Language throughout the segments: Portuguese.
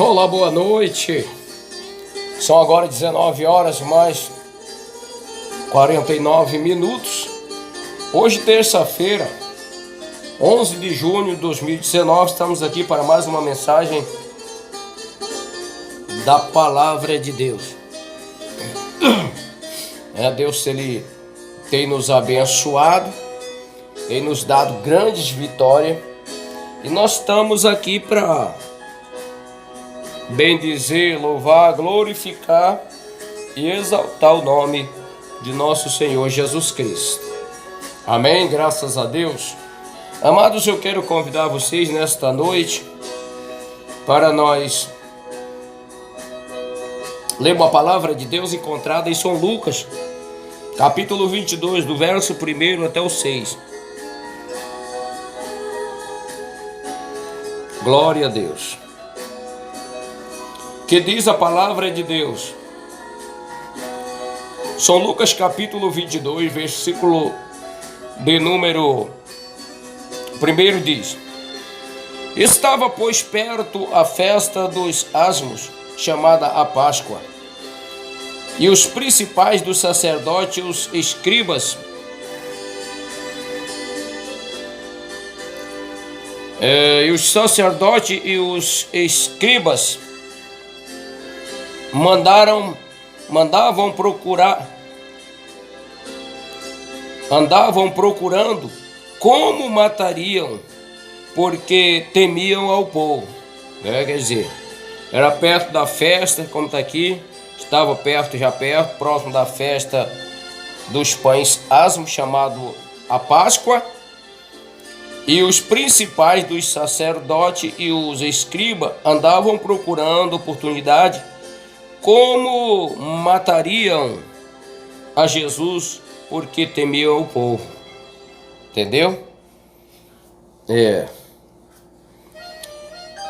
Olá, boa noite. São agora 19 horas mais 49 minutos. Hoje, terça-feira, 11 de junho de 2019, estamos aqui para mais uma mensagem da Palavra de Deus. Deus, Ele tem nos abençoado, tem nos dado grandes vitórias e nós estamos aqui para bendizer, louvar, glorificar e exaltar o nome de nosso Senhor Jesus Cristo. Amém? Graças a Deus. Amados, eu quero convidar vocês nesta noite para nós lermos a palavra de Deus encontrada em São Lucas, capítulo 22, do verso 1 até o 6. Glória a Deus. Que diz a palavra de Deus. São Lucas capítulo 22, versículo de número 1 diz: Estava, pois, perto a festa dos asmos, chamada a Páscoa, e os principais dos sacerdotes e os escribas andavam procurando como matariam, porque temiam ao povo. Quer dizer, era perto da festa, como está aqui, estava próximo da festa dos pães asmos, chamado a Páscoa, e os principais dos sacerdotes e os escribas andavam procurando oportunidade como matariam a Jesus, porque temiam o povo. Entendeu?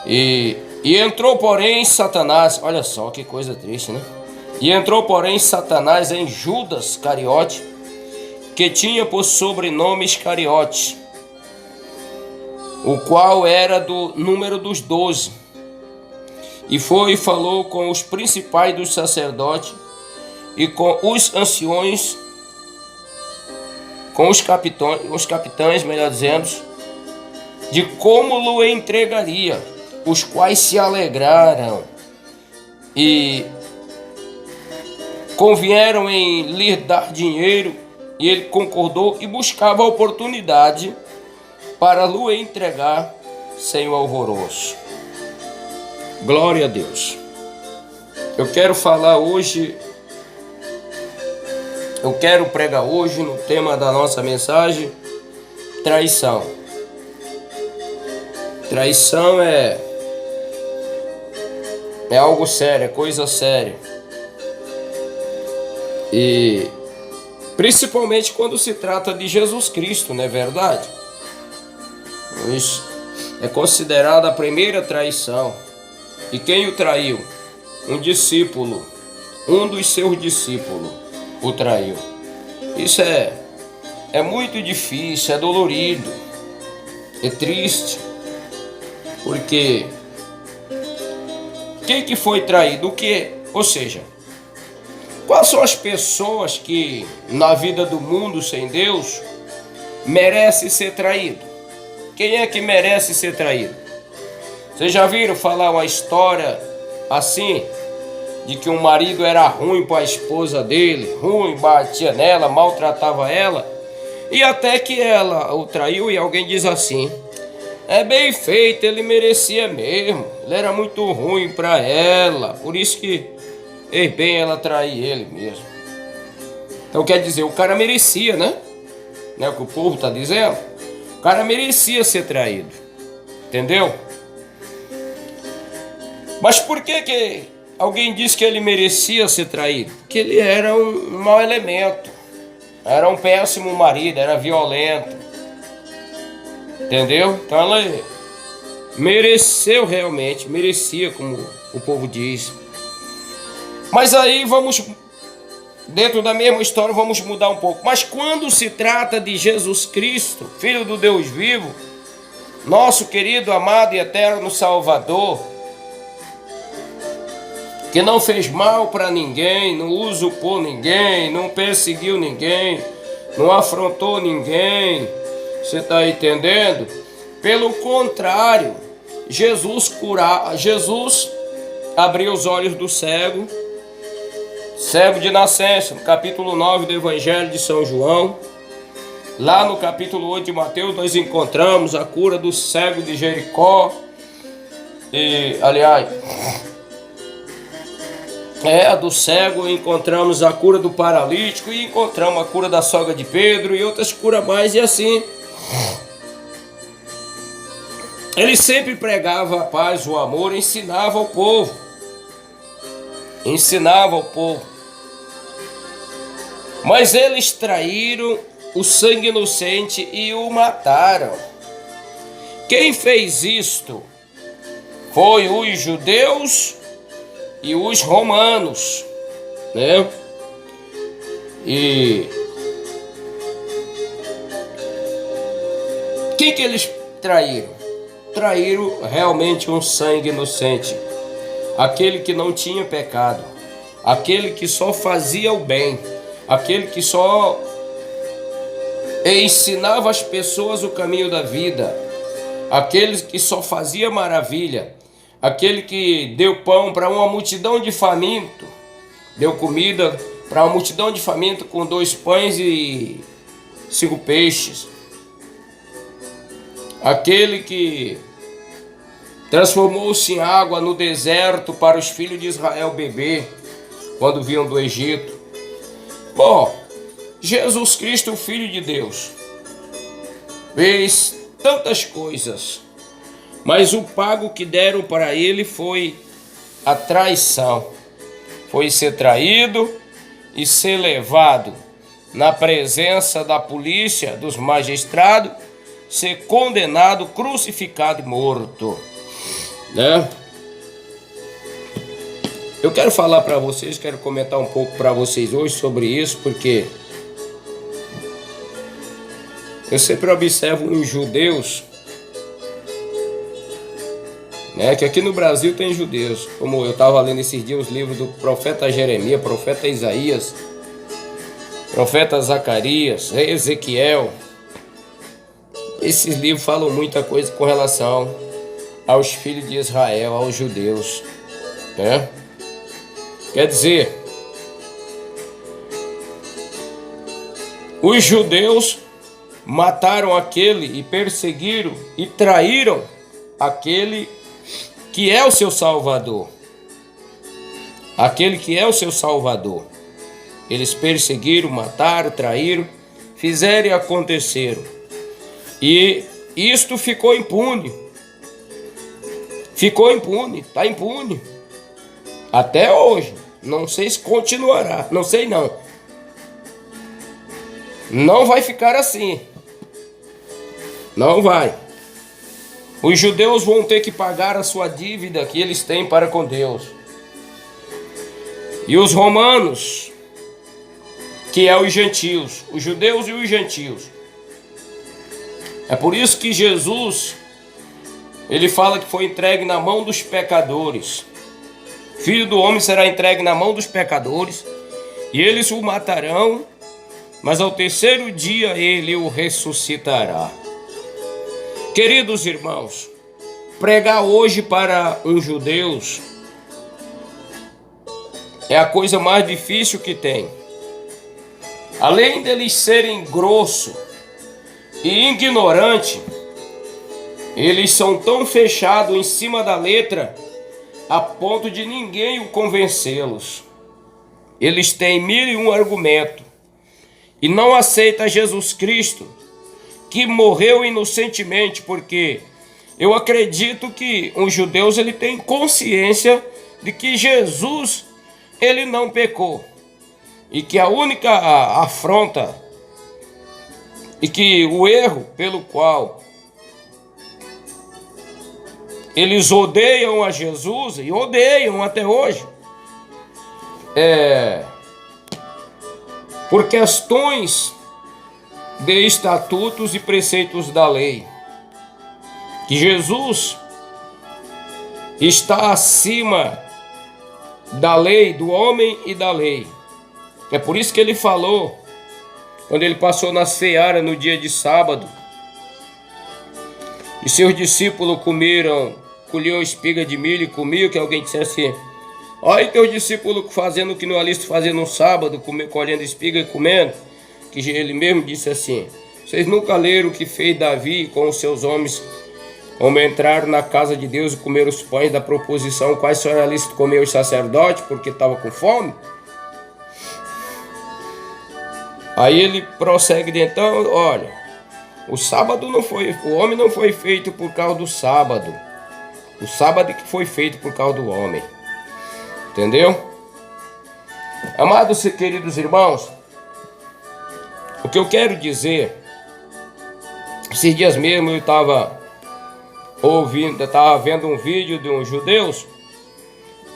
E entrou, porém, Satanás, olha só que coisa triste, né? E entrou, porém, Satanás em Judas Cariote, que tinha por sobrenome Iscariote, o qual era do número dos 12. E foi e falou com os principais dos sacerdotes e com os anciões, com os capitães, melhor dizendo, de como lo entregaria, os quais se alegraram e convieram em lhe dar dinheiro, e ele concordou e buscava a oportunidade para lo entregar sem o alvoroço. Glória a Deus. Eu quero pregar hoje no tema da nossa mensagem: traição. Traição é algo sério, é coisa séria. E principalmente quando se trata de Jesus Cristo, não é verdade? Isso é considerada a primeira traição. E quem o traiu? Um discípulo, um dos seus discípulos o traiu. Isso é muito difícil, é dolorido, é triste, porque quem que foi traído? Ou seja, quais são as pessoas que na vida do mundo sem Deus merecem ser traído? Quem é que merece ser traído? Vocês já viram falar uma história assim, de que um marido era ruim para a esposa dele, ruim, batia nela, maltratava ela, e até que ela o traiu, e alguém diz assim: é bem feito, ele merecia mesmo, ele era muito ruim para ela, por isso que bem ela trair ele mesmo. Então quer dizer, o cara merecia, né? Não é o que o povo está dizendo? O cara merecia ser traído, entendeu? Mas por que alguém diz que ele merecia ser traído? Porque ele era um mau elemento, era um péssimo marido, era violento, entendeu? Então ele mereceu realmente, merecia, como o povo diz. Mas aí dentro da mesma história, vamos mudar um pouco. Mas quando se trata de Jesus Cristo, Filho do Deus vivo, nosso querido, amado e eterno Salvador, que não fez mal para ninguém, não usurpou ninguém, não perseguiu ninguém, não afrontou ninguém. Você está entendendo? Pelo contrário, Jesus abriu os olhos do cego de nascença, no capítulo 9 do Evangelho de São João. Lá no capítulo 8 de Mateus nós encontramos a cura do cego de Jericó. Do cego encontramos a cura do paralítico e encontramos a cura da sogra de Pedro e outras curas mais, e assim ele sempre pregava a paz, o amor, ensinava ao povo. Mas eles traíram o sangue inocente e o mataram. Quem fez isto foi os judeus e os romanos, né? E quem que eles traíram? Traíram realmente um sangue inocente, aquele que não tinha pecado, aquele que só fazia o bem, aquele que só ensinava as pessoas o caminho da vida, aquele que só fazia maravilha, aquele que deu pão para uma multidão de faminto, deu comida para uma multidão de faminto com 2 pães e 5 peixes. Aquele que transformou-se em água no deserto para os filhos de Israel beber quando vinham do Egito. Bom, Jesus Cristo, o Filho de Deus, fez tantas coisas, mas o pago que deram para ele foi a traição. Foi ser traído e ser levado na presença da polícia, dos magistrados, ser condenado, crucificado e morto, né? Eu quero falar para vocês, quero comentar um pouco para vocês hoje sobre isso, porque eu sempre observo os judeus, né, que aqui no Brasil tem judeus, como eu estava lendo esses dias os livros do profeta Jeremias, profeta Isaías, profeta Zacarias, Ezequiel. Esses livros falam muita coisa com relação aos filhos de Israel, aos judeus, né? Quer dizer, os judeus mataram aquele e perseguiram e traíram aquele que é o seu Salvador. Aquele que é o seu Salvador. Eles perseguiram, mataram, traíram, fizeram e aconteceram. E isto ficou impune. Ficou impune, está impune. Até hoje. Não sei se continuará, não sei não. Não vai ficar assim. Não vai. Os judeus vão ter que pagar a sua dívida que eles têm para com Deus. E os romanos, que é os gentios, os judeus e os gentios. É por isso que Jesus, ele fala que foi entregue na mão dos pecadores. Filho do homem será entregue na mão dos pecadores, e eles o matarão, mas ao 3º dia ele o ressuscitará. Queridos irmãos, pregar hoje para os judeus é a coisa mais difícil que tem. Além deles serem grossos e ignorantes, eles são tão fechados em cima da letra a ponto de ninguém o convencê-los. Eles têm 1001 argumentos e não aceitam Jesus Cristo, que morreu inocentemente, porque eu acredito que os judeus ele tem consciência de que Jesus ele não pecou e que a única afronta e que o erro pelo qual eles odeiam a Jesus e odeiam até hoje por questões de estatutos e preceitos da lei, que Jesus está acima da lei, do homem e da lei. É por isso que ele falou, quando ele passou na seara no dia de sábado, e seus discípulos colhiam espiga de milho e comiam, que alguém dissesse assim: olha teus discípulos fazendo o que não é lícito fazer no sábado, colhendo espiga e comendo. Que ele mesmo disse assim: vocês nunca leram o que fez Davi com os seus homens, como entraram na casa de Deus e comeram os pães da proposição, quais só era lícito comer os sacerdotes, porque estava com fome? Aí ele prossegue de então: olha, o sábado não foi, o homem não foi feito por causa do sábado. O sábado que foi feito por causa do homem. Entendeu? Amados e queridos irmãos, o que eu quero dizer, esses dias mesmo eu estava vendo um vídeo de uns judeus,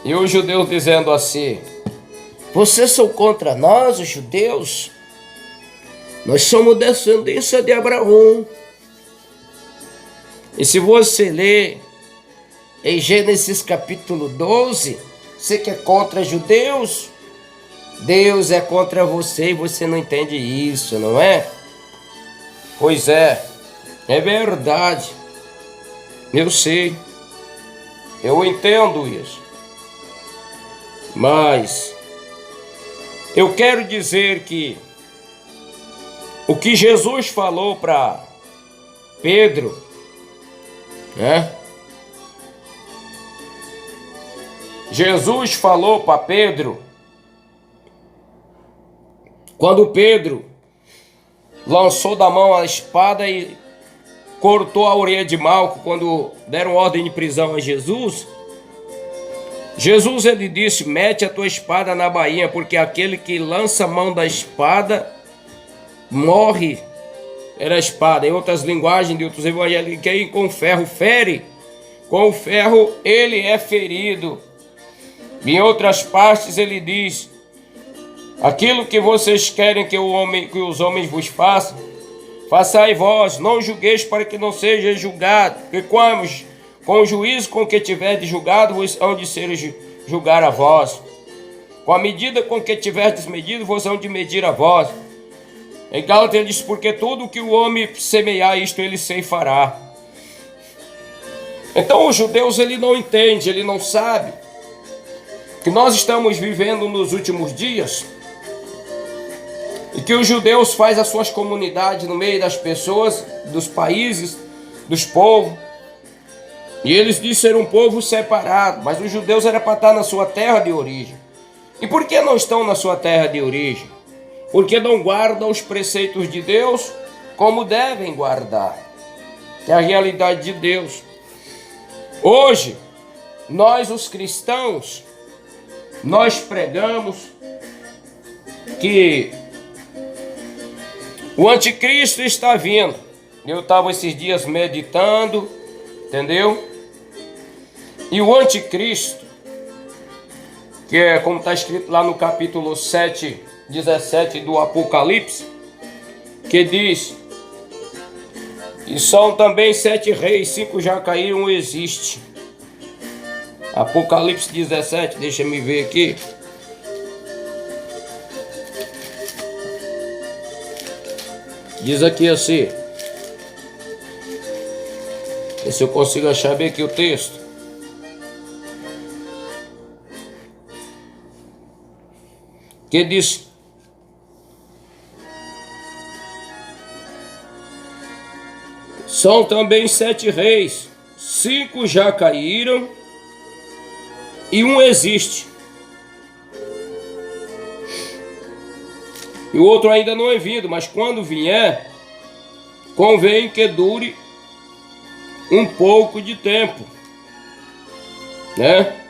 e os judeus dizendo assim: vocês são contra nós, os judeus? Nós somos descendência de Abraão. E se você ler em Gênesis capítulo 12, você que é contra judeus, Deus é contra você e você não entende isso, não é? Pois é verdade. Eu sei, eu entendo isso. Mas eu quero dizer que o que Jesus falou para Pedro, né? Jesus falou para Pedro, quando Pedro lançou da mão a espada e cortou a orelha de Malco, quando deram ordem de prisão a Jesus, ele disse: mete a tua espada na bainha, porque aquele que lança a mão da espada morre. Era a espada. Em outras linguagens de outros evangelhos, quem com ferro fere, com o ferro ele é ferido. Em outras partes ele diz: aquilo que vocês querem que os homens vos façam, façai vós, não julgueis para que não seja julgado, porque com o juízo com que tiverdes julgado, vos hão de ser julgar a vós. Com a medida com que tiverdes medido, vos hão de medir a vós. Em Gálatas ele diz: porque tudo que o homem semear, isto ele ceifará. Então os judeus, ele não entende, ele não sabe que nós estamos vivendo nos últimos dias, e que os judeus fazem as suas comunidades no meio das pessoas, dos países, dos povos, e eles dizem ser um povo separado, mas os judeus era para estar na sua terra de origem. E por que não estão na sua terra de origem? Porque não guardam os preceitos de Deus como devem guardar, que é a realidade de Deus. Hoje, nós os cristãos, nós pregamos que o anticristo está vindo. Eu estava esses dias meditando, entendeu? E o anticristo, que é como está escrito lá no capítulo 7, 17 do Apocalipse, que diz: e são também 7 reis, 5 já caíram, um existe. Apocalipse 17, deixa me ver aqui. Diz aqui assim, ver se eu consigo achar bem aqui o texto. Que diz: são também 7 reis, 5 já caíram e um existe. E o outro ainda não é vindo, mas quando vier, convém que dure um pouco de tempo, né?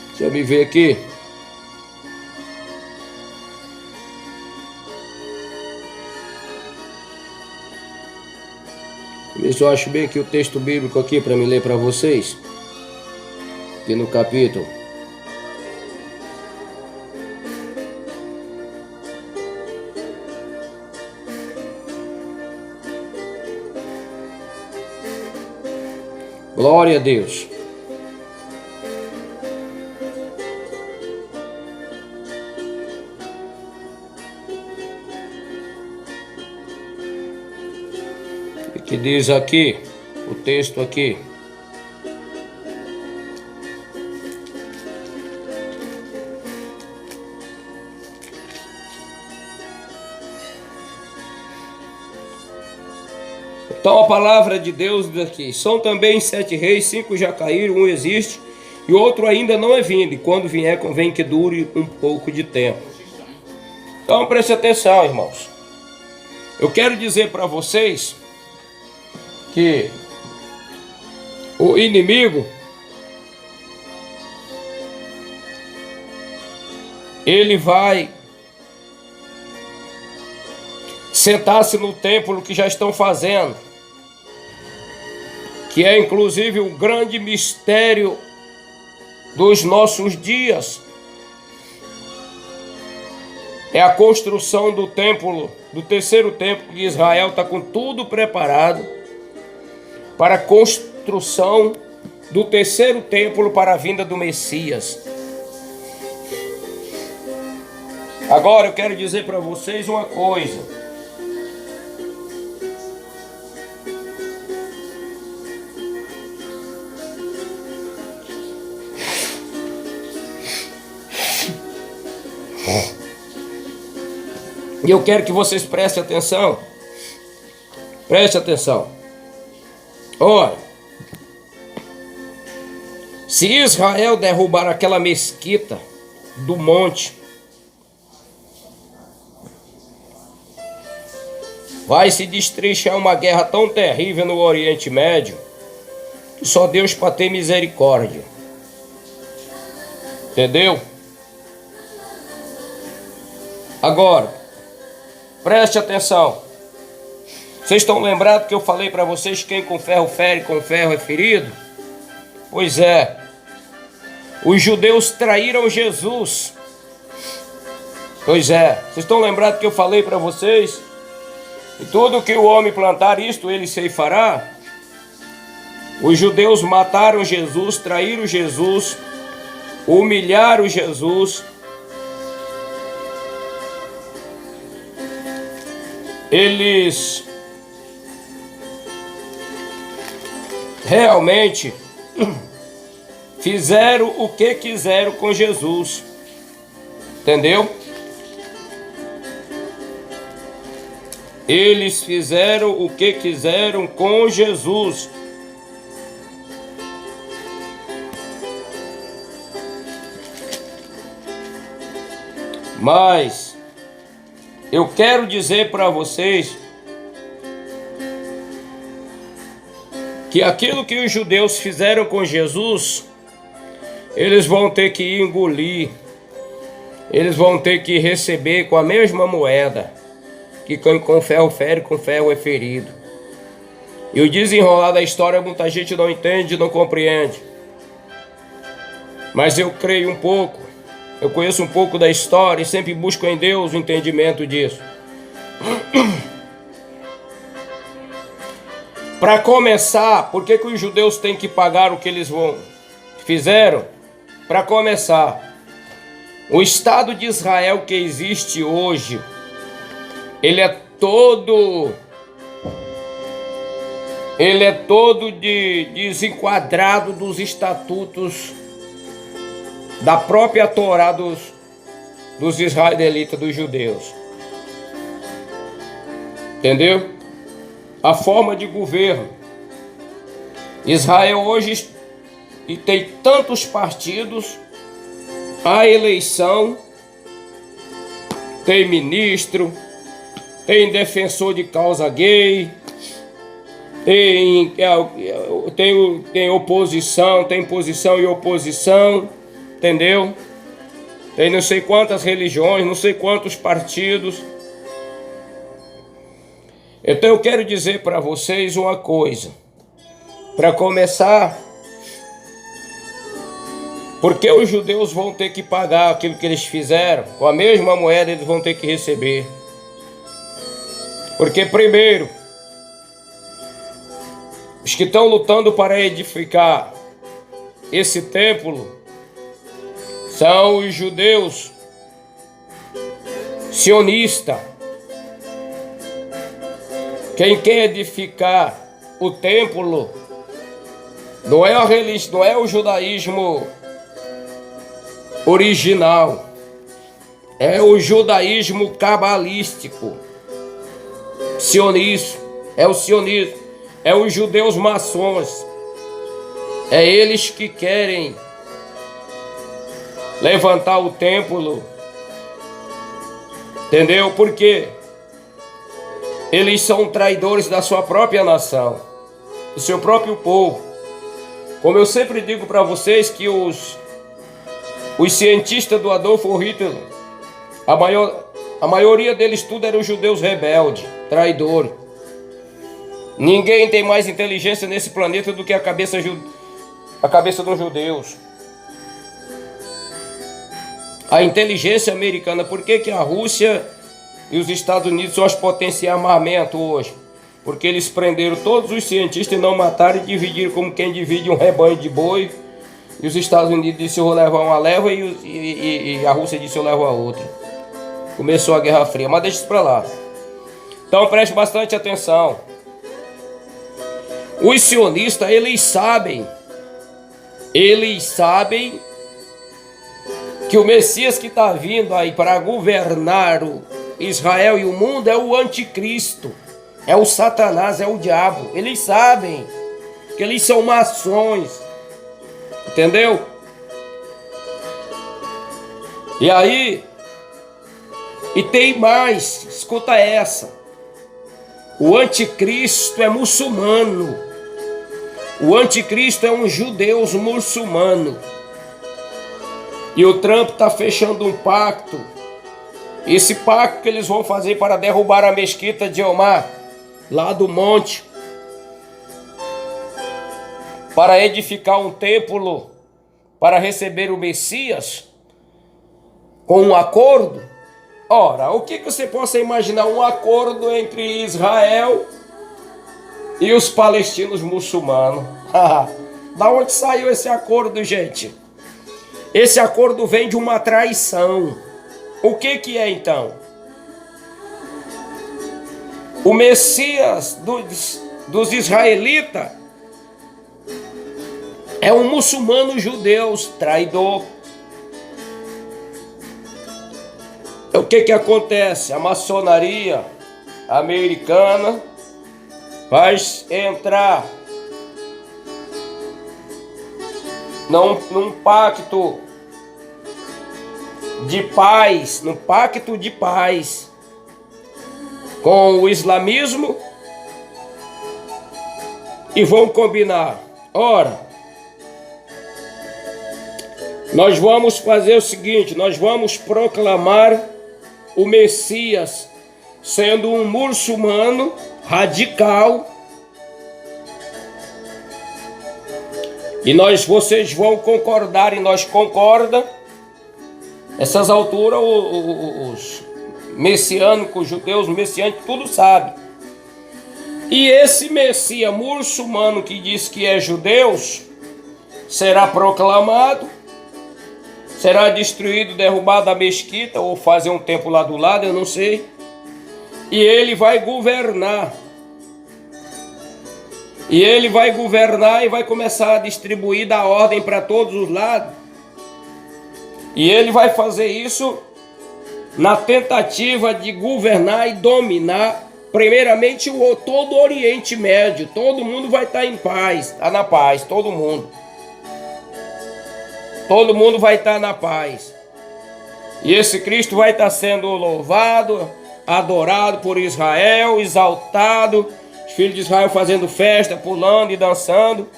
Deixa eu me ver aqui. Ver se eu acho bem aqui o texto bíblico aqui para me ler para vocês. Aqui no capítulo. Glória a Deus. O que diz aqui, o texto aqui? Então a palavra de Deus diz aqui: são também 7 reis, 5 já caíram, um existe e outro ainda não é vindo, e quando vier convém que dure um pouco de tempo. Então preste atenção, irmãos. Eu quero dizer para vocês que o inimigo, ele vai sentar-se no templo que já estão fazendo, que é inclusive o grande mistério dos nossos dias. É a construção do templo, do terceiro templo de Israel, está com tudo preparado para a construção do terceiro templo para a vinda do Messias. Agora eu quero dizer para vocês uma coisa. E eu quero que vocês prestem atenção. Preste atenção. Olha, se Israel derrubar aquela mesquita do monte, vai se destrinchar uma guerra tão terrível no Oriente Médio, que só Deus para ter misericórdia. Entendeu? Agora, preste atenção. Vocês estão lembrados que eu falei para vocês: quem com ferro fere, com ferro é ferido? Pois é. Os judeus traíram Jesus. Pois é. Vocês estão lembrados que eu falei para vocês? E tudo que o homem plantar, isto ele ceifará. Os judeus mataram Jesus, traíram Jesus, humilharam Jesus. Eles realmente fizeram o que quiseram com Jesus. Entendeu? Eles fizeram o que quiseram com Jesus. Mas eu quero dizer para vocês que aquilo que os judeus fizeram com Jesus, eles vão ter que engolir. Eles vão ter que receber com a mesma moeda. Que quem com ferro fere, com ferro é ferido. E o desenrolar da história muita gente não entende, não compreende. Mas eu creio um pouco. Eu conheço um pouco da história e sempre busco em Deus o entendimento disso. Para começar, por que os judeus têm que pagar o que eles fizeram? Para começar, o Estado de Israel que existe hoje, ele é todo desenquadrado dos estatutos da própria Torá dos israelitas, dos judeus. Entendeu? A forma de governo. Israel hoje tem tantos partidos, a eleição, tem ministro, tem defensor de causa gay, tem oposição, tem posição e oposição, entendeu? Tem não sei quantas religiões, não sei quantos partidos. Então eu quero dizer para vocês uma coisa. Para começar, porque os judeus vão ter que pagar aquilo que eles fizeram, com a mesma moeda eles vão ter que receber. Porque primeiro, Os que estão lutando para edificar esse templo são os judeus sionistas. Quem quer edificar o templo não é a religião, não é o judaísmo original, é o judaísmo cabalístico, sionismo, é o sionismo, é os judeus maçons, é eles que querem levantar o templo, entendeu? Porque eles são traidores da sua própria nação, do seu próprio povo. Como eu sempre digo para vocês que os cientistas do Adolfo Hitler, a maioria deles tudo eram judeus rebeldes, traidores. Ninguém tem mais inteligência nesse planeta do que a cabeça dos judeus. A inteligência americana. Por que a Rússia e os Estados Unidos são as potências em armamento hoje? Porque eles prenderam todos os cientistas e não mataram e dividiram como quem divide um rebanho de boi. E os Estados Unidos disseram eu vou levar uma leva e a Rússia disse eu levo a outra. Começou a Guerra Fria, mas deixa isso para lá. Então preste bastante atenção. Os sionistas, eles sabem que o Messias que está vindo aí para governar o Israel e o mundo é o anticristo, é o Satanás, é o diabo. Eles sabem que eles são maçons, entendeu? E aí, e tem mais, escuta essa. O anticristo é muçulmano. O anticristo é um judeu muçulmano. E o Trump está fechando um pacto. Esse pacto que eles vão fazer para derrubar a mesquita de Omar, lá do monte, para edificar um templo, para receber o Messias, com um acordo. Ora, o que você possa imaginar um acordo entre Israel e os palestinos muçulmanos? Da onde saiu esse acordo, gente? Esse acordo vem de uma traição. O que é então? O Messias dos israelitas é um muçulmano judeu traidor. O que acontece? A maçonaria americana vai entrar num pacto de paz, com o islamismo e vão combinar. Ora, nós vamos fazer o seguinte, nós vamos proclamar o Messias sendo um muçulmano radical. E vocês vão concordar e nós concorda. Essas alturas os messiânicos, os judeus messiânicos, tudo sabe. E esse Messias muçulmano que diz que é judeus será proclamado, será destruído, derrubado a mesquita ou fazer um templo lá do lado, eu não sei. E ele vai governar. E ele vai governar e vai começar a distribuir da ordem para todos os lados. E ele vai fazer isso na tentativa de governar e dominar, primeiramente, todo o Oriente Médio. Todo mundo vai estar em paz, está na paz, todo mundo. Todo mundo vai estar na paz. E esse Cristo vai estar sendo louvado, adorado por Israel, exaltado. Os filhos de Israel fazendo festa, pulando e dançando.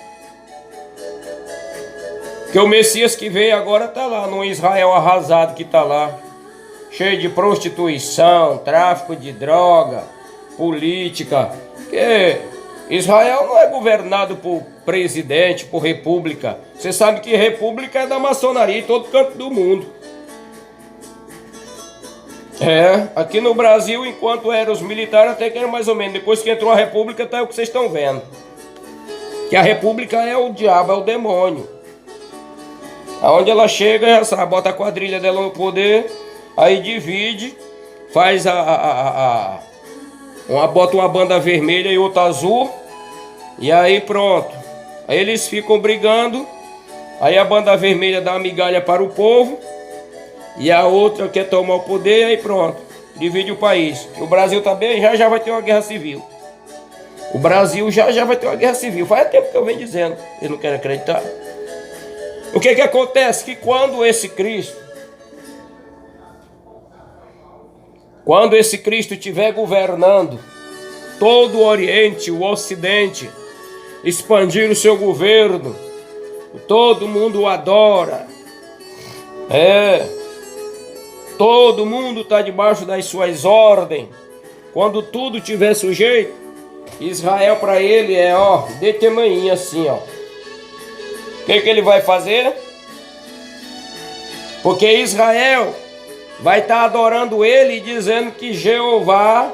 Porque o Messias que veio agora está lá, no Israel arrasado que está lá. Cheio de prostituição, tráfico de droga, política. Porque Israel não é governado por presidente, por república. Você sabe que república é da maçonaria em todo canto do mundo. Aqui no Brasil, enquanto eram os militares, até que era mais ou menos. Depois que entrou a república, tá o que vocês estão vendo. Que a república é o diabo, é o demônio. Aonde ela chega, já sabe, bota a quadrilha dela no poder, aí divide, faz bota uma banda vermelha e outra azul, e aí pronto. Aí eles ficam brigando, aí a banda vermelha dá uma migalha para o povo, e a outra quer tomar o poder, e aí pronto, divide o país. O Brasil também já vai ter uma guerra civil. O Brasil já vai ter uma guerra civil. Faz tempo que eu venho dizendo, eles não querem acreditar. O que acontece? Que quando esse Cristo estiver governando todo o Oriente, o Ocidente, expandir o seu governo, todo mundo o adora, todo mundo está debaixo das suas ordens. Quando tudo tiver sujeito, Israel para ele é de tamanhinho assim, ó. O que ele vai fazer? Porque Israel vai estar adorando ele e dizendo que Jeová,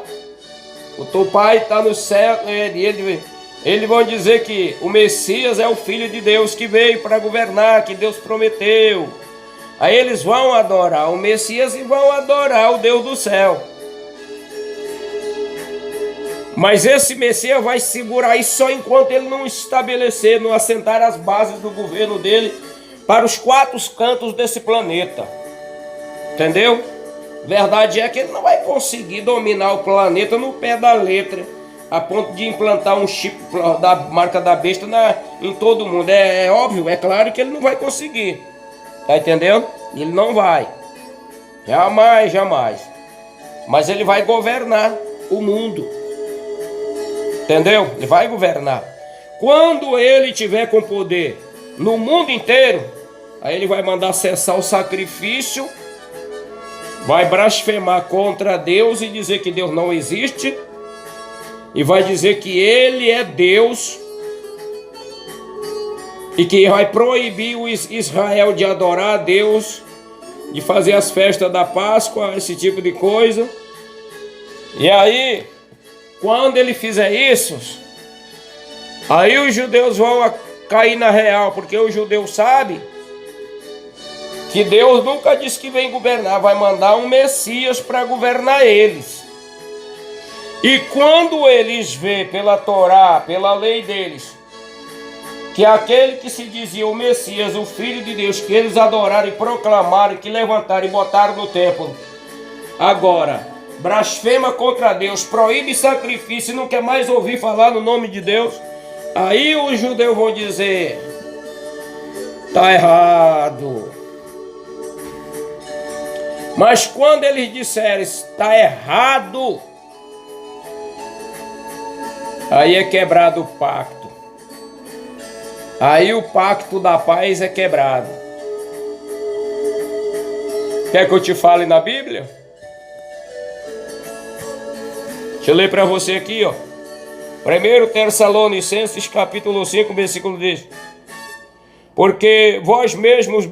o teu pai, está no céu. Eles vão dizer que o Messias é o Filho de Deus que veio para governar, que Deus prometeu. Aí eles vão adorar o Messias e vão adorar o Deus do céu. Mas esse Messias vai segurar isso só enquanto ele não estabelecer, não assentar as bases do governo dele para os 4 cantos desse planeta. Entendeu? Verdade é que ele não vai conseguir dominar o planeta no pé da letra, a ponto de implantar um chip da marca da besta em todo mundo. É óbvio, é claro que ele não vai conseguir. Tá entendendo? Ele não vai. Jamais. Mas ele vai governar o mundo. Entendeu? Ele vai governar. Quando ele tiver com poder no mundo inteiro, aí ele vai mandar cessar o sacrifício, vai blasfemar contra Deus e dizer que Deus não existe, e vai dizer que ele é Deus, e que vai proibir o Israel de adorar a Deus, de fazer as festas da Páscoa, esse tipo de coisa. E aí, quando ele fizer isso, aí os judeus vão cair na real, porque o judeu sabe que Deus nunca disse que vem governar, vai mandar um Messias para governar eles. E quando eles vê pela Torá, pela lei deles, que aquele que se dizia o Messias, o Filho de Deus, que eles adoraram e proclamaram, que levantaram e botaram no templo, agora blasfema contra Deus, proíbe sacrifício e não quer mais ouvir falar no nome de Deus, aí os judeus vão dizer: tá errado. Mas quando eles disserem está errado, aí é quebrado o pacto. Aí o pacto da paz é quebrado. Quer que eu te fale na Bíblia? Deixa eu ler para você aqui, ó. 1 Tessalonicenses capítulo 5, versículo 10. Porque vós mesmos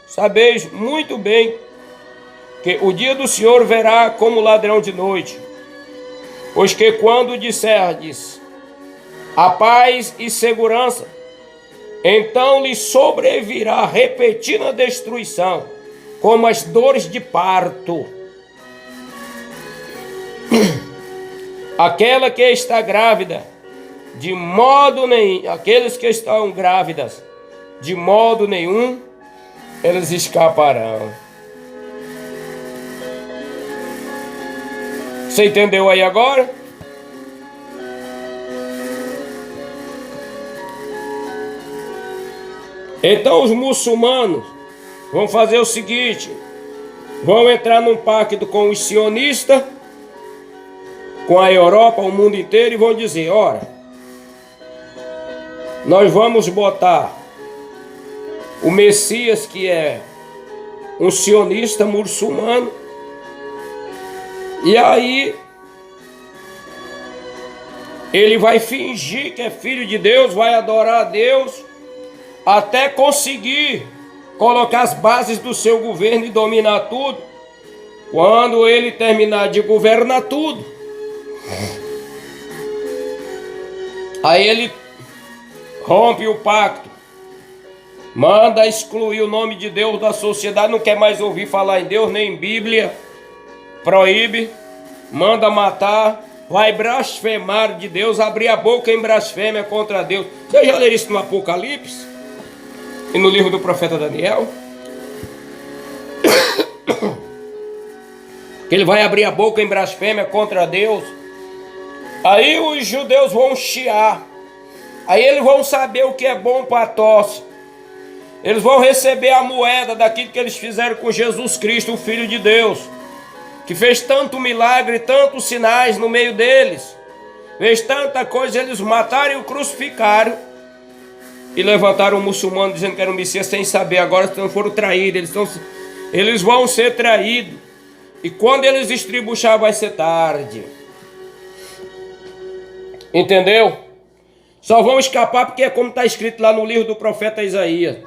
sabeis muito bem que o dia do Senhor verá como ladrão de noite. Pois que quando disserdes a paz e segurança, então lhe sobrevirá repentina destruição, como as dores de parto. Aquela que está grávida, de modo nenhum, aqueles que estão grávidas, de modo nenhum, eles escaparão. Você entendeu aí agora? Então os muçulmanos vão fazer o seguinte: vão entrar num pacto com os sionistas, com a Europa, o mundo inteiro, e vão dizer: ora, nós vamos botar o Messias, que é um sionista muçulmano, e aí ele vai fingir que é filho de Deus, vai adorar a Deus, até conseguir colocar as bases do seu governo e dominar tudo. Quando ele terminar de governar tudo, aí ele rompe o pacto, manda excluir o nome de Deus da sociedade, não quer mais ouvir falar em Deus, nem em Bíblia, proíbe, manda matar, vai blasfemar de Deus, abrir a boca em blasfêmia contra Deus. Você já leu isso no Apocalipse? E no livro do profeta Daniel? Que ele vai abrir a boca em blasfêmia contra Deus. Aí os judeus vão chiar. Aí eles vão saber o que é bom para tosse. Eles vão receber a moeda daquilo que eles fizeram com Jesus Cristo, o Filho de Deus, que fez tanto milagre, tantos sinais no meio deles, fez tanta coisa. Eles mataram e o crucificaram e levantaram um muçulmano dizendo que era um Messias sem saber. Agora foram traídos, eles vão ser traídos. E quando eles estribuchar vai ser tarde. Entendeu? Só vão escapar porque é como está escrito lá no livro do profeta Isaías.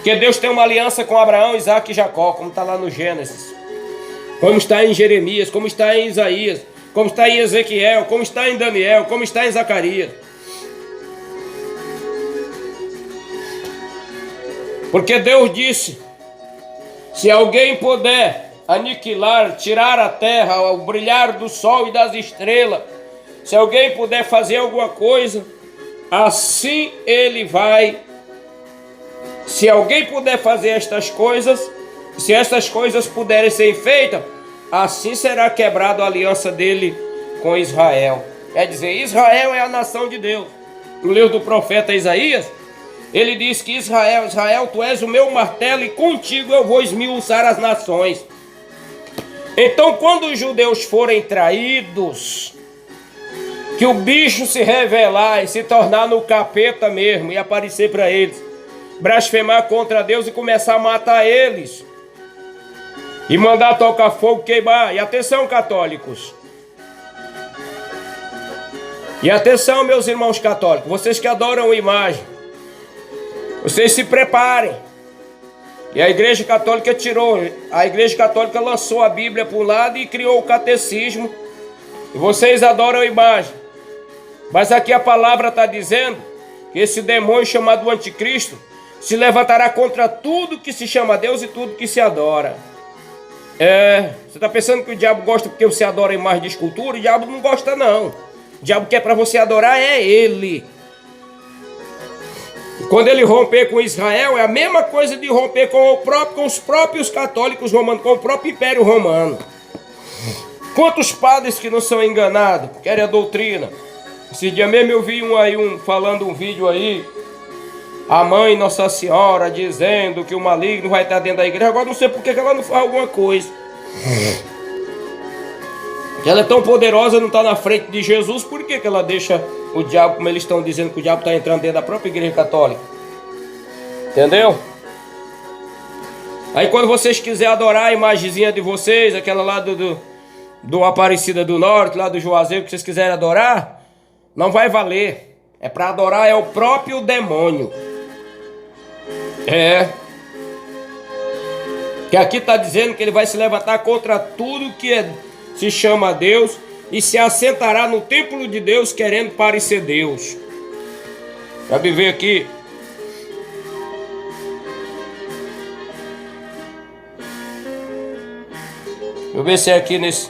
Que Deus tem uma aliança com Abraão, Isaac e Jacó, como está lá no Gênesis, como está em Jeremias, como está em Isaías, como está em Ezequiel, como está em Daniel, como está em Zacarias. Porque Deus disse: se alguém puder aniquilar, tirar a terra, o brilhar do sol e das estrelas, se alguém puder fazer alguma coisa, assim ele vai. Se alguém puder fazer estas coisas, se estas coisas puderem ser feitas, assim será quebrada a aliança dele com Israel. Quer dizer, Israel é a nação de Deus. No livro do profeta Isaías, ele diz que Israel, tu és o meu martelo e contigo eu vou esmiuçar as nações. Então, quando os judeus forem traídos, que o bicho se revelar e se tornar no capeta mesmo e aparecer para eles, blasfemar contra Deus e começar a matar eles, e mandar tocar fogo, queimar. E atenção, católicos, e atenção, meus irmãos católicos, vocês que adoram imagem, vocês se preparem. E a Igreja Católica a Igreja Católica lançou a Bíblia para um lado e criou o catecismo, e vocês adoram imagem. Mas aqui a palavra está dizendo que esse demônio chamado Anticristo se levantará contra tudo que se chama Deus e tudo que se adora. Você está pensando que o diabo gosta porque você adora imagem de escultura? O diabo não gosta, não. O diabo quer para você adorar é ele. Quando ele romper com Israel, é a mesma coisa de romper com os próprios católicos romanos, com o próprio Império Romano. Quantos padres que não são enganados, querem a doutrina? Esse dia mesmo eu vi falando um vídeo aí, a mãe Nossa Senhora dizendo que o maligno vai estar dentro da igreja. Agora não sei por que ela não faz alguma coisa. Que ela é tão poderosa, não está na frente de Jesus, por que ela deixa o diabo, como eles estão dizendo que o diabo está entrando dentro da própria igreja católica? Entendeu? Aí quando vocês quiserem adorar a imagenzinha de vocês, aquela lá do Aparecida do Norte, lá do Juazeiro, que vocês quiserem adorar, não vai valer. É para adorar, é o próprio demônio. Que aqui está dizendo que ele vai se levantar contra tudo que se chama Deus e se assentará no templo de Deus querendo parecer Deus. Já me ver aqui. Deixa eu ver se é aqui nesse.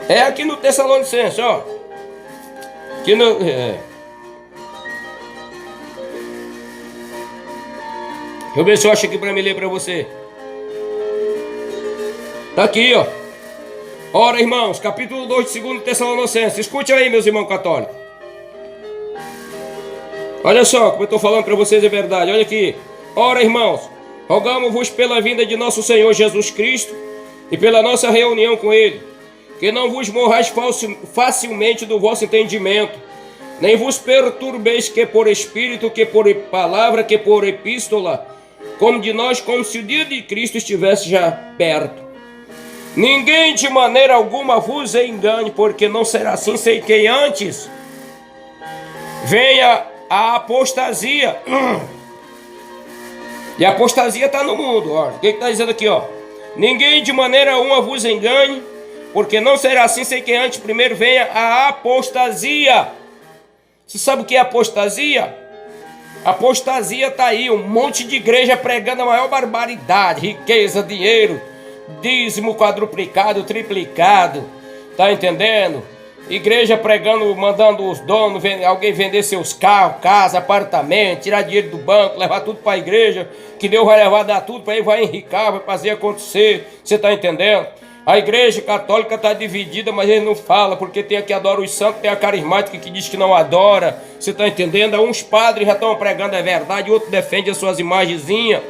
É aqui no Tessalonicenses, ó. Aqui no. Deixa eu ver se eu acho aqui para me ler para você. Tá aqui, ó. Ora, irmãos, capítulo 2 de 2 Tessalonicenses. Escute aí, meus irmãos católicos. Olha só, como eu estou falando para vocês é verdade. Olha aqui. Ora, irmãos, rogamos-vos pela vinda de nosso Senhor Jesus Cristo e pela nossa reunião com Ele, que não vos morrais facilmente do vosso entendimento, nem vos perturbeis que por espírito, que por palavra, que por epístola, como de nós, como se o dia de Cristo estivesse já perto. Ninguém de maneira alguma vos engane, porque não será assim, sem que antes venha a apostasia. E a apostasia está no mundo, olha. O que está dizendo aqui, ó? Ninguém de maneira alguma vos engane, porque não será assim sem que antes primeiro venha a apostasia. Você sabe o que é apostasia? Apostasia está aí, um monte de igreja pregando a maior barbaridade, riqueza, dinheiro, dízimo quadruplicado, triplicado, tá entendendo? Igreja pregando, mandando os donos, alguém vender seus carros, casa, apartamento, tirar dinheiro do banco, levar tudo para a igreja, que Deus vai levar, dar tudo para ele, vai enricar, vai fazer acontecer, você tá entendendo? A igreja católica está dividida, mas ele não fala, porque tem a que adora os santos, tem a carismática que diz que não adora. Você está entendendo? Uns padres já estão pregando a verdade, outros defendem as suas imagenzinhas.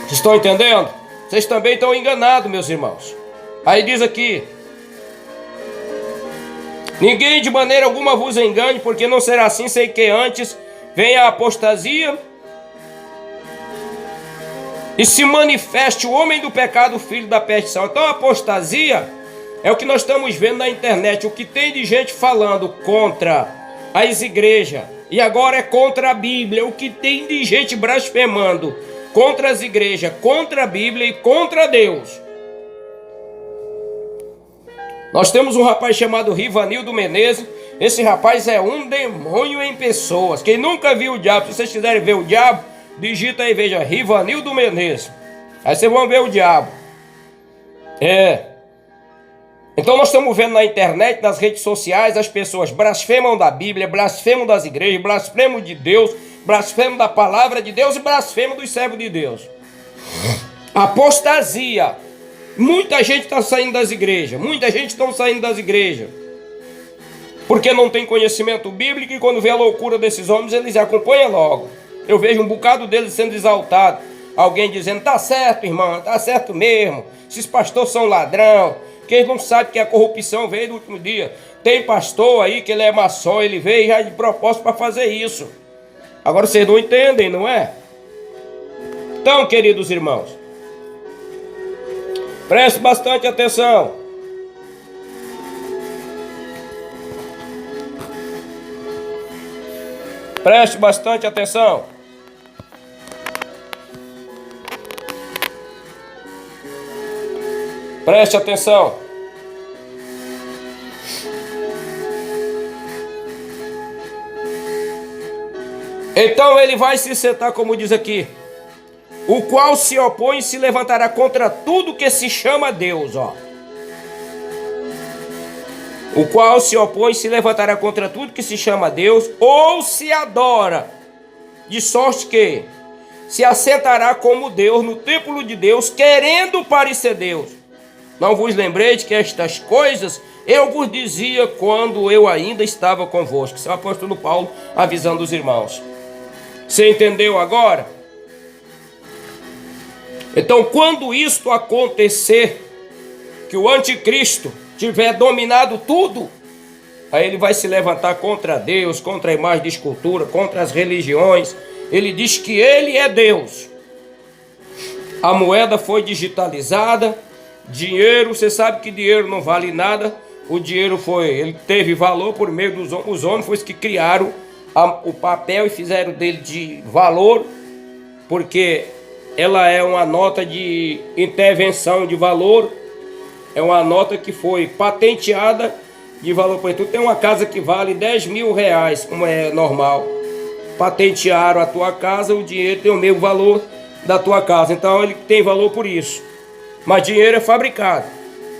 Vocês estão entendendo? Vocês também estão enganados, meus irmãos. Aí diz aqui: ninguém de maneira alguma vos engane, porque não será assim sem que antes venha a apostasia e se manifeste o homem do pecado, o filho da perdição. Então a apostasia é o que nós estamos vendo na internet, o que tem de gente falando contra as igrejas, e agora é contra a Bíblia, o que tem de gente blasfemando contra as igrejas, contra a Bíblia e contra Deus. Nós temos um rapaz chamado Rivanildo Menezes. Esse rapaz é um demônio em pessoas. Quem nunca viu o diabo, se vocês quiserem ver o diabo, digita aí, veja, Rivanildo Menezes. Aí vocês vão ver o diabo. Então nós estamos vendo na internet, nas redes sociais, as pessoas blasfemam da Bíblia, blasfemam das igrejas, blasfemam de Deus, blasfemam da palavra de Deus e blasfemam dos servos de Deus. Apostasia. Muita gente está saindo das igrejas, muita gente está saindo das igrejas, porque não tem conhecimento bíblico, e quando vê a loucura desses homens, eles acompanham logo. Eu vejo um bocado deles sendo exaltado, alguém dizendo: tá certo, irmão, tá certo mesmo, esses pastores são ladrão, que eles não sabem que a corrupção veio do último dia. Tem pastor aí que ele é maçom, ele veio já de propósito para fazer isso. Agora vocês não entendem, não é? Então, queridos irmãos, preste bastante atenção. Preste bastante atenção. Preste atenção. Então ele vai se sentar, como diz aqui, o qual se opõe e se levantará contra tudo que se chama Deus, ó. O qual se opõe e se levantará contra tudo que se chama Deus, ou se adora, de sorte que se assentará como Deus no templo de Deus, querendo parecer Deus. Não vos lembreis que estas coisas eu vos dizia quando eu ainda estava convosco. Isso é o apóstolo Paulo avisando os irmãos. Você entendeu agora? Então, quando isto acontecer, que o anticristo tiver dominado tudo, aí ele vai se levantar contra Deus, contra a imagem de escultura, contra as religiões. Ele diz que ele é Deus. A moeda foi digitalizada, dinheiro, você sabe que dinheiro não vale nada. O dinheiro ele teve valor por meio dos homens. Os homens foi os que criaram o papel e fizeram dele de valor, porque ela é uma nota de intervenção de valor, é uma nota que foi patenteada de valor. Por exemplo, tem uma casa que vale 10 mil reais, como é normal, patentearam a tua casa, o dinheiro tem o mesmo valor da tua casa, então ele tem valor por isso. Mas dinheiro é fabricado.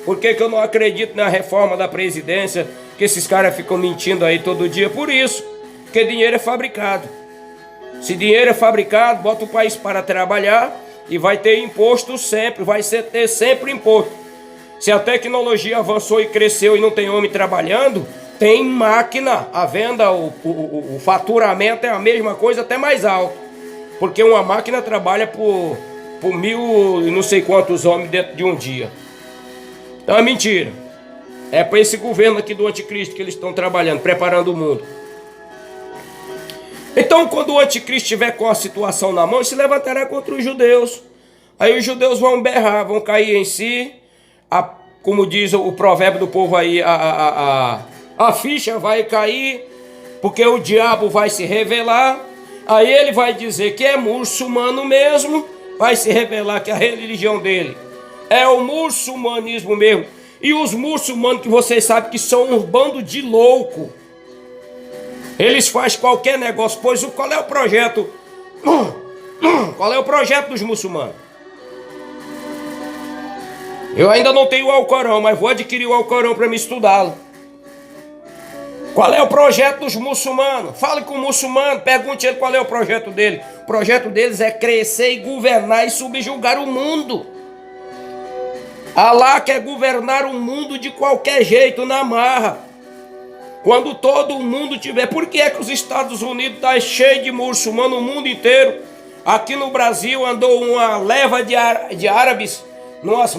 Por que eu não acredito na reforma da presidência, que esses caras ficam mentindo aí todo dia? Por isso, porque dinheiro é fabricado. Se dinheiro é fabricado, bota o país para trabalhar e vai ter imposto sempre, ter sempre imposto. Se a tecnologia avançou e cresceu e não tem homem trabalhando, tem máquina, a venda, o faturamento é a mesma coisa, até mais alto. Porque uma máquina trabalha por 1.000 e não sei quantos homens dentro de um dia. Então é mentira. É para esse governo aqui do anticristo que eles estão trabalhando, preparando o mundo. Então, quando o anticristo estiver com a situação na mão, ele se levantará contra os judeus. Aí os judeus vão berrar, vão cair em si. Como diz o provérbio do povo aí, a ficha vai cair, porque o diabo vai se revelar. Aí ele vai dizer que é muçulmano mesmo, vai se revelar que a religião dele É o muçulmanismo mesmo. E os muçulmanos que vocês sabem que são um bando de louco. Eles fazem qualquer negócio. Pois qual é o projeto? Qual é o projeto dos muçulmanos? Eu ainda não tenho o Alcorão, mas vou adquirir o Alcorão para me estudá-lo. Qual é o projeto dos muçulmanos? Fale com o muçulmano, pergunte ele qual é o projeto dele. O projeto deles é crescer e governar e subjugar o mundo. Alá quer governar o mundo de qualquer jeito, na marra. Quando todo o mundo tiver... Por que é que os Estados Unidos estão cheios de muçulmanos no mundo inteiro? Aqui no Brasil andou uma leva de árabes numas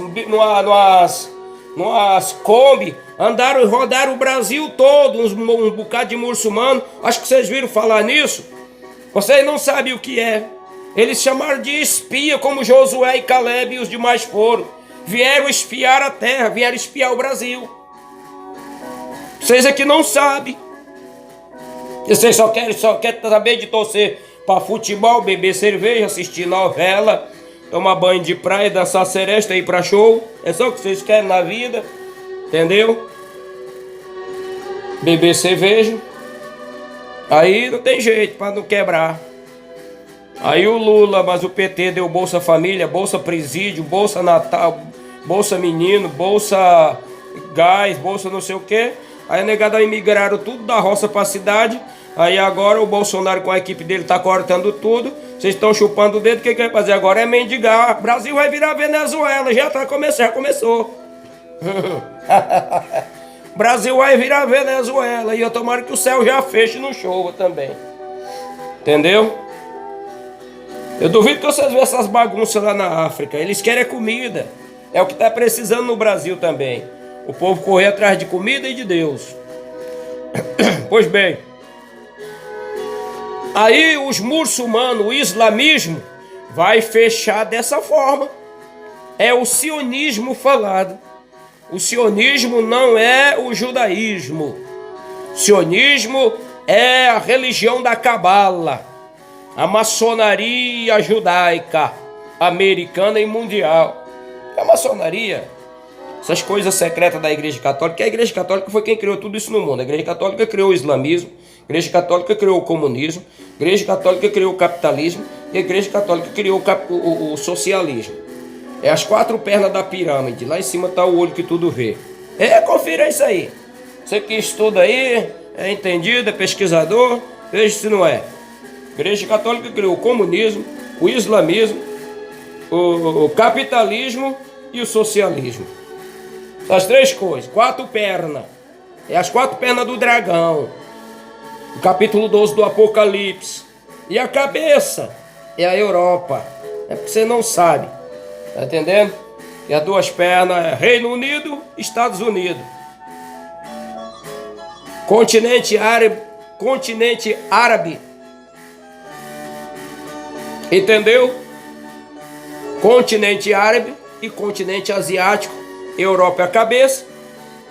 Kombi, andaram e rodaram o Brasil todo, um bocado de muçulmano. Acho que vocês viram falar nisso. Vocês não sabem o que é. Eles chamaram de espia, como Josué e Caleb e os demais foram. Vieram espiar a terra, vieram espiar o Brasil. Vocês aqui não sabem. Vocês só querem saber de torcer para futebol, beber cerveja, assistir novela, tomar banho de praia, dançar seresta, ir para show. É só o que vocês querem na vida. Entendeu? Beber cerveja. Aí não tem jeito para não quebrar. Aí o Lula, mas o PT deu Bolsa Família, Bolsa Presídio, Bolsa Natal, Bolsa Menino, Bolsa Gás, Bolsa não sei o que. Aí a negada imigraram tudo da roça para a cidade. Aí agora o Bolsonaro com a equipe dele tá cortando tudo. Vocês estão chupando o dedo. O que vai fazer agora é mendigar. O Brasil vai virar Venezuela. Já começou. O Brasil vai virar Venezuela. E eu tomara que o céu já feche e não chova também. Entendeu? Eu duvido que vocês vejam essas bagunças lá na África. Eles querem comida. É o que está precisando no Brasil também. O povo correr atrás de comida e de Deus. Pois bem. Aí os muçulmanos, o islamismo, vai fechar dessa forma. É o sionismo falado. O sionismo não é o judaísmo. O sionismo é a religião da cabala, a maçonaria judaica, americana e mundial. A maçonaria, essas coisas secretas da Igreja Católica, a Igreja Católica foi quem criou tudo isso no mundo. A Igreja Católica criou o islamismo, a Igreja Católica criou o comunismo, a Igreja Católica criou o capitalismo e a Igreja Católica criou o socialismo. É as 4 pernas da pirâmide. Lá em cima está o olho que tudo vê. Confira isso aí. Você que estuda aí, é entendido, é pesquisador, veja se não é. A Igreja Católica criou o comunismo, o islamismo, o capitalismo e o socialismo. Essas 3 coisas, 4 pernas. É as 4 pernas do dragão. O capítulo 12 do Apocalipse. E a cabeça é a Europa. É porque você não sabe. Tá entendendo? E as 2 pernas é Reino Unido, Estados Unidos. Continente árabe. Entendeu? Continente árabe e continente asiático. Europa é a cabeça.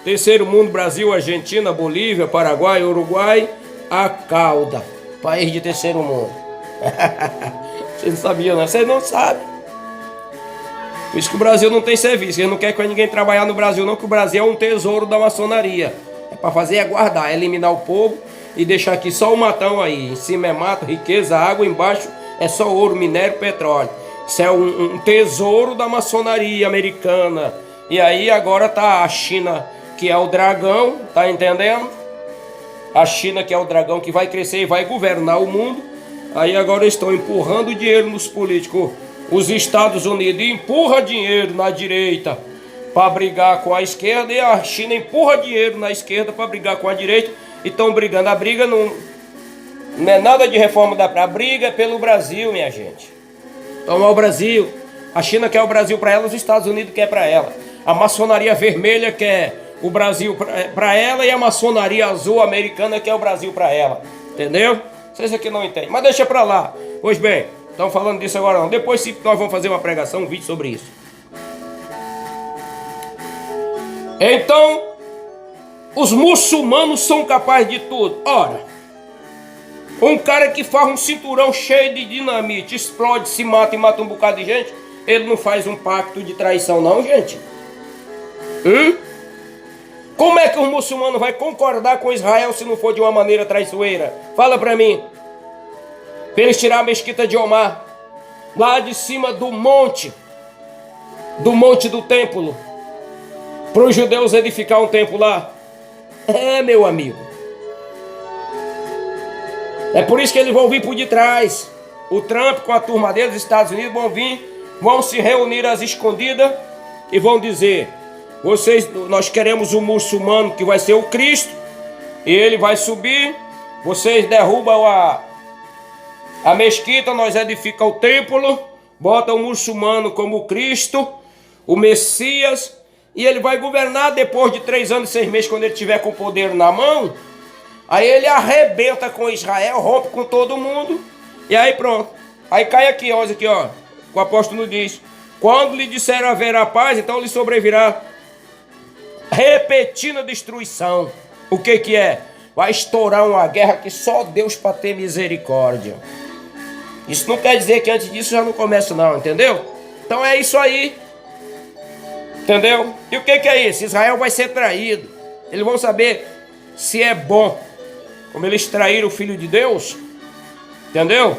Terceiro mundo, Brasil, Argentina, Bolívia, Paraguai, Uruguai, a cauda. País de terceiro mundo. Vocês não sabiam, não? Vocês não sabem. Por isso que o Brasil não tem serviço. Eles não querem que ninguém trabalhar no Brasil, não, que o Brasil é um tesouro da maçonaria. É para fazer é guardar, eliminar o povo e deixar aqui só o matão aí. Em cima é mato, riqueza, água, embaixo é só ouro, minério, petróleo. Isso é um tesouro da maçonaria americana. E aí agora tá a China, que é o dragão, tá entendendo? A China, que é o dragão que vai crescer e vai governar o mundo. Aí agora estão empurrando dinheiro nos políticos. Os Estados Unidos empurram dinheiro na direita para brigar com a esquerda, e a China empurra dinheiro na esquerda para brigar com a direita. E estão brigando. A briga não é nada de reforma da praia. A briga é pelo Brasil, minha gente. Então é o Brasil. A China quer o Brasil para ela, os Estados Unidos quer para ela. A maçonaria vermelha quer o Brasil para ela e a maçonaria azul americana quer o Brasil para ela. Entendeu? Vocês aqui não entendem. Mas deixa para lá. Pois bem, estão falando disso agora não. Depois nós vamos fazer uma pregação, um vídeo sobre isso. Então, os muçulmanos são capazes de tudo. Ora, um cara que faz um cinturão cheio de dinamite, explode, se mata e mata um bocado de gente, ele não faz um pacto de traição não, gente? Como é que o muçulmano vai concordar com Israel se não for de uma maneira traiçoeira? Fala para mim. Para eles tirar a mesquita de Omar, lá de cima do monte do templo, para os judeus edificar um templo lá. Meu amigo. É por isso que eles vão vir por detrás. O Trump com a turma dele, os Estados Unidos, vão se reunir às escondidas e vão dizer: nós queremos um muçulmano que vai ser o Cristo, e ele vai subir, vocês derrubam a mesquita, nós edificamos o templo, bota o muçulmano como Cristo, o Messias, e ele vai governar depois de 3 anos e 6 meses, quando ele tiver com o poder na mão. Aí ele arrebenta com Israel, rompe com todo mundo, e aí pronto. Aí cai aqui, olha aqui, ó. O apóstolo diz: quando lhe disseram haverá paz, então lhe sobrevirá repetida destruição. O que é? Vai estourar uma guerra que só Deus para ter misericórdia. Isso não quer dizer que antes disso já não começa não, entendeu? Então é isso aí. Entendeu? E o que é isso? Israel vai ser traído. Eles vão saber se é bom, como eles traíram o Filho de Deus. Entendeu?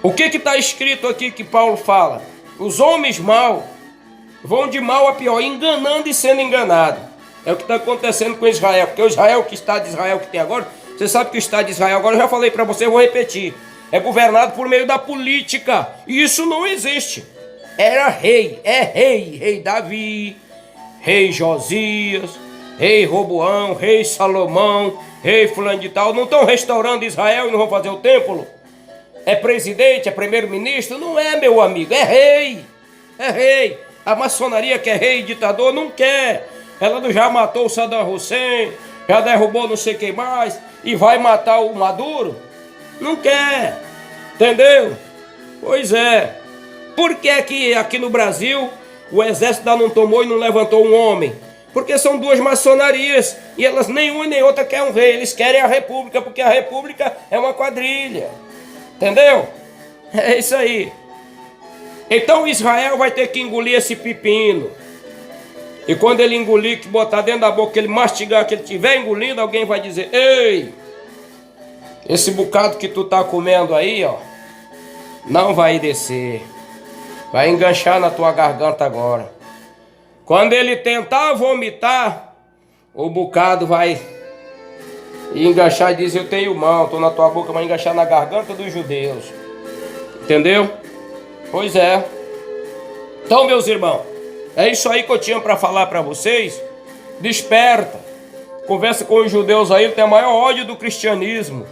O que está escrito aqui que Paulo fala? Os homens maus vão de mal a pior, enganando e sendo enganados. É o que está acontecendo com Israel. Porque o Israel, que Estado de Israel que tem agora, você sabe que o Estado de Israel, agora eu já falei para você, eu vou repetir, é governado por meio da política. E isso não existe. Era rei, rei Davi, rei Josias, rei Roboão, rei Salomão, rei fulano de tal. Não estão restaurando Israel e não vão fazer o templo? É presidente, é primeiro-ministro? Não é, meu amigo, é rei. É rei. A maçonaria que é rei e ditador não quer. Ela já matou o Saddam Hussein, já derrubou não sei quem mais, e vai matar o Maduro? Não quer. Entendeu? Pois é. Por que aqui no Brasil o exército não tomou e não levantou um homem? Porque são duas maçonarias e elas nenhuma nem outra querem um rei. Eles querem a república, porque a república é uma quadrilha. Entendeu? É isso aí. Então Israel vai ter que engolir esse pepino. E quando ele engolir, que botar dentro da boca, que ele mastigar, que ele estiver engolindo, alguém vai dizer: ei, esse bocado que tu tá comendo aí, ó, não vai descer. Vai enganchar na tua garganta agora. Quando ele tentar vomitar, o bocado vai enganchar e dizer: eu tenho mão, tô na tua boca, vai enganchar na garganta dos judeus. Entendeu? Pois é. Então, meus irmãos, é isso aí que eu tinha para falar para vocês. Desperta. Conversa com os judeus aí, tem a maior ódio do cristianismo.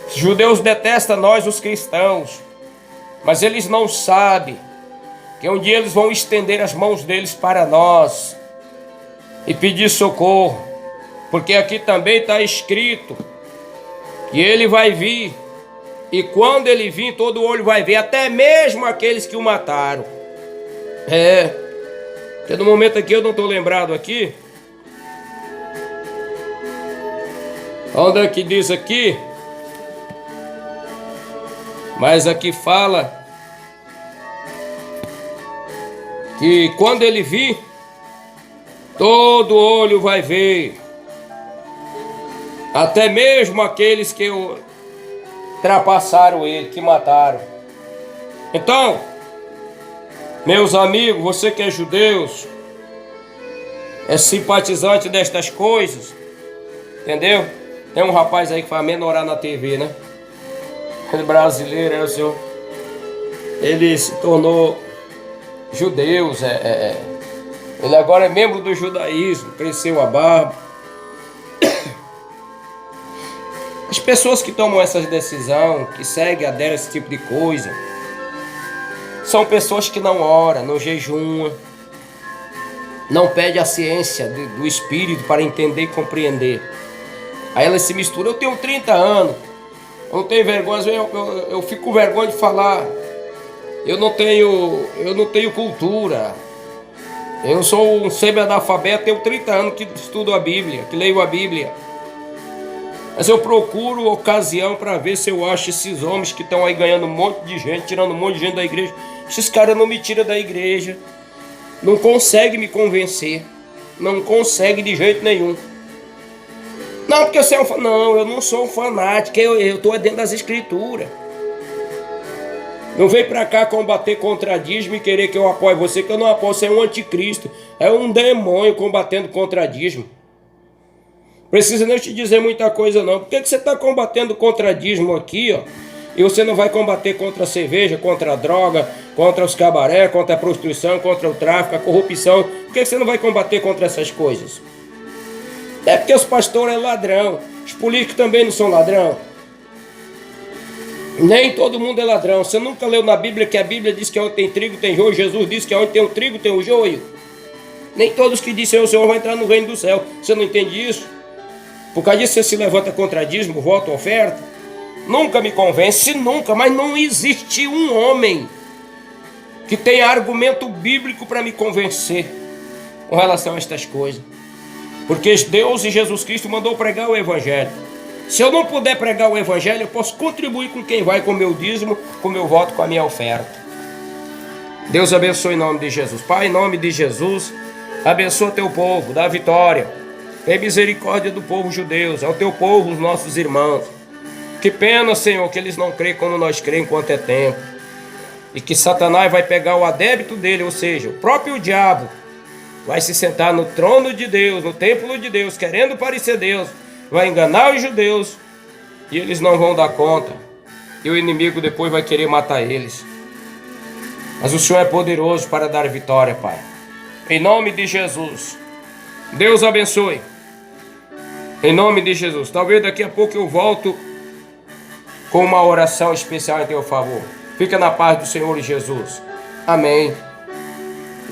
Os judeus detestam nós, os cristãos. Mas eles não sabem que um dia eles vão estender as mãos deles para nós e pedir socorro. Porque aqui também está escrito que ele vai vir. E quando ele vir, todo olho vai ver, até mesmo aqueles que o mataram. Porque no momento aqui eu não estou lembrado aqui. Onde é que diz aqui? Mas aqui fala que quando ele vir, todo olho vai ver, até mesmo aqueles que ultrapassaram ele, que mataram. Então, meus amigos, você que é judeus, é simpatizante destas coisas, entendeu? Tem um rapaz aí que faz menorar na TV, né? Ele brasileiro, é o senhor. Ele se tornou judeu, ele agora é membro do judaísmo, cresceu a barba. As pessoas que tomam essas decisões, que seguem, aderem a esse tipo de coisa, são pessoas que não oram, não jejuam, não pedem a ciência do Espírito para entender e compreender. Aí elas se misturam. Eu tenho 30 anos, eu não tenho vergonha, eu fico com vergonha de falar. Eu não tenho cultura. Eu sou um semi-analfabeto, tenho 30 anos que estudo a Bíblia, que leio a Bíblia. Mas eu procuro ocasião para ver se eu acho esses homens que estão aí ganhando um monte de gente, tirando um monte de gente da igreja. Esses caras não me tiram da igreja. Não consegue me convencer. Não consegue de jeito nenhum. Não, porque você é um... Não, eu não sou um fanático. Eu estou dentro das escrituras. Não vem para cá combater contra dízimo e querer que eu apoie você, que eu não apoio. Você é um anticristo. É um demônio combatendo contra dízimo. Precisa nem te dizer muita coisa não. Por que você está combatendo contra dízimo aqui, ó? E você não vai combater contra a cerveja, contra a droga, contra os cabaré, contra a prostituição, contra o tráfico, a corrupção? Por que você não vai combater contra essas coisas? É porque os pastores é ladrão. Os políticos também não são ladrão. Nem todo mundo é ladrão. Você nunca leu na Bíblia que a Bíblia diz que onde tem trigo tem joio? Jesus disse que onde tem o trigo tem o joio. Nem todos que dizem o Senhor vão entrar no reino do céu. Você não entende isso? Por causa disso você se levanta contra dízimo, voto, oferta. Nunca me convence, nunca. Mas não existe um homem que tenha argumento bíblico para me convencer com relação a estas coisas. Porque Deus e Jesus Cristo mandou pregar o Evangelho. Se eu não puder pregar o Evangelho, eu posso contribuir com quem vai com o meu dízimo, com o meu voto, com a minha oferta. Deus abençoe em nome de Jesus. Pai, em nome de Jesus, abençoa teu povo, dá vitória. Tem misericórdia do povo judeu, é o teu povo, os nossos irmãos. Que pena, Senhor, que eles não creem como nós cremos enquanto é tempo. E que Satanás vai pegar o adébito dele, ou seja, o próprio diabo, vai se sentar no trono de Deus, no templo de Deus, querendo parecer Deus, vai enganar os judeus e eles não vão dar conta. E o inimigo depois vai querer matar eles. Mas o Senhor é poderoso para dar vitória, Pai. Em nome de Jesus. Deus abençoe. Em nome de Jesus. Talvez daqui a pouco eu volto com uma oração especial em teu favor. Fica na paz do Senhor Jesus. Amém.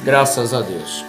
Graças a Deus.